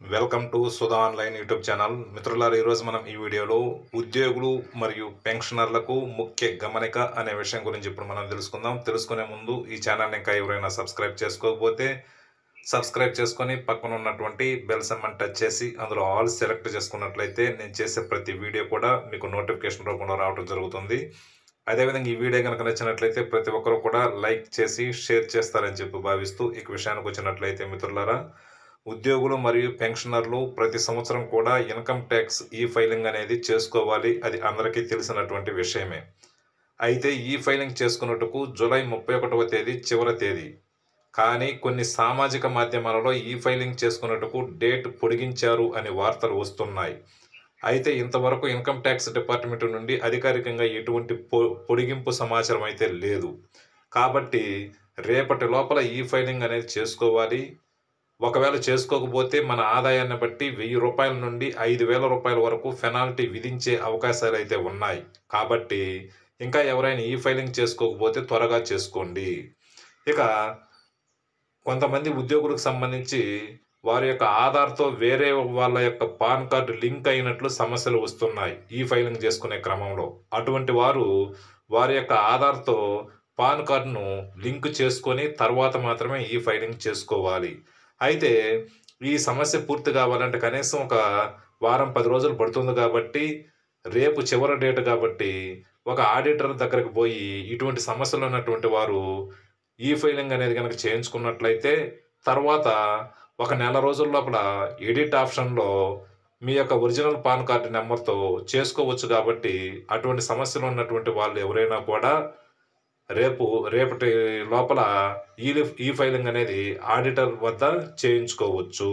Welcome to Sudha online YouTube channel. మిత్రులారా, ఈరోజు మనం ఈ వీడియోలో ఉద్యోగులు మరియు పెన్షనర్లకు ముఖ్య గమనిక అనే విషయం గురించి ఇప్పుడు మనం తెలుసుకుందాం. తెలుసుకునే ముందు ఈ ఛానల్ని ఇంకా ఎవరైనా సబ్స్క్రైబ్ చేసుకోకపోతే సబ్స్క్రైబ్ చేసుకొని పక్కన ఉన్నటువంటి బెల్ సింబల్ టచ్ చేసి అందులో ఆల్ సెలెక్ట్ చేసుకున్నట్లయితే నేను చేసే ప్రతి వీడియో కూడా మీకు నోటిఫికేషన్ రూపంలో రావడం జరుగుతుంది. అదేవిధంగా ఈ వీడియో కనుక నచ్చినట్లయితే ప్రతి ఒక్కరూ కూడా లైక్ చేసి షేర్ చేస్తారని చెప్పి భావిస్తూ ఈ విషయానికి వచ్చినట్లయితే మిత్రులారా, ఉద్యోగులు మరియు పెన్షనర్లు ప్రతి సంవత్సరం కూడా ఇన్కమ్ ట్యాక్స్ ఈ ఫైలింగ్ అనేది చేసుకోవాలి. అది అందరికీ తెలిసినటువంటి విషయమే. అయితే ఈ ఫైలింగ్ చేసుకున్నట్టుకు జూలై 31వ తేదీ చివరి తేదీ. కానీ కొన్ని సామాజిక మాధ్యమాలలో ఈ ఫైలింగ్ చేసుకున్నట్టుకు డేట్ పొడిగించారు అని వార్తలు వస్తున్నాయి. అయితే ఇంతవరకు ఇన్కమ్ ట్యాక్స్ డిపార్ట్మెంట్ నుండి అధికారికంగా ఎటువంటి పొడిగింపు సమాచారం అయితే లేదు. కాబట్టి రేపటి లోపల ఈ ఫైలింగ్ అనేది చేసుకోవాలి. ఒకవేళ చేసుకోకపోతే మన ఆదాయాన్ని బట్టి 1000 రూపాయల నుండి 5000 రూపాయల వరకు పెనాల్టీ విధించే అవకాశాలు అయితే ఉన్నాయి. కాబట్టి ఇంకా ఎవరైనా ఈ ఫైలింగ్ చేసుకోకపోతే త్వరగా చేసుకోండి. ఇక కొంతమంది ఉద్యోగులకు సంబంధించి వారి యొక్క ఆధార్తో వేరే వాళ్ళ యొక్క పాన్ కార్డు లింక్ అయినట్లు సమస్యలు వస్తున్నాయి ఈ ఫైలింగ్ చేసుకునే క్రమంలో. అటువంటి వారు వారి యొక్క ఆధార్తో పాన్ కార్డును లింక్ చేసుకొని తర్వాత మాత్రమే ఈ ఫైలింగ్ చేసుకోవాలి. అయితే ఈ సమస్య పూర్తి కావాలంటే కనీసం ఒక వారం 10 రోజులు పడుతుంది. కాబట్టి రేపు చివరి డేట్ కాబట్టి ఒక ఆడిటర్ దగ్గరకు పోయి ఇటువంటి సమస్యలు ఉన్నటువంటి వారు ఈ ఫైలింగ్ అనేది కనుక చేయించుకున్నట్లయితే తర్వాత ఒక నెల రోజుల లోపల ఎడిట్ ఆప్షన్లో మీ యొక్క ఒరిజినల్ పాన్ కార్డు నెంబర్తో చేసుకోవచ్చు. కాబట్టి అటువంటి సమస్యలు ఉన్నటువంటి వాళ్ళు ఎవరైనా కూడా రేపటి లోపల ఈ ఫైలింగ్ అనేది ఆడిటర్ వద్ద చేయించుకోవచ్చు.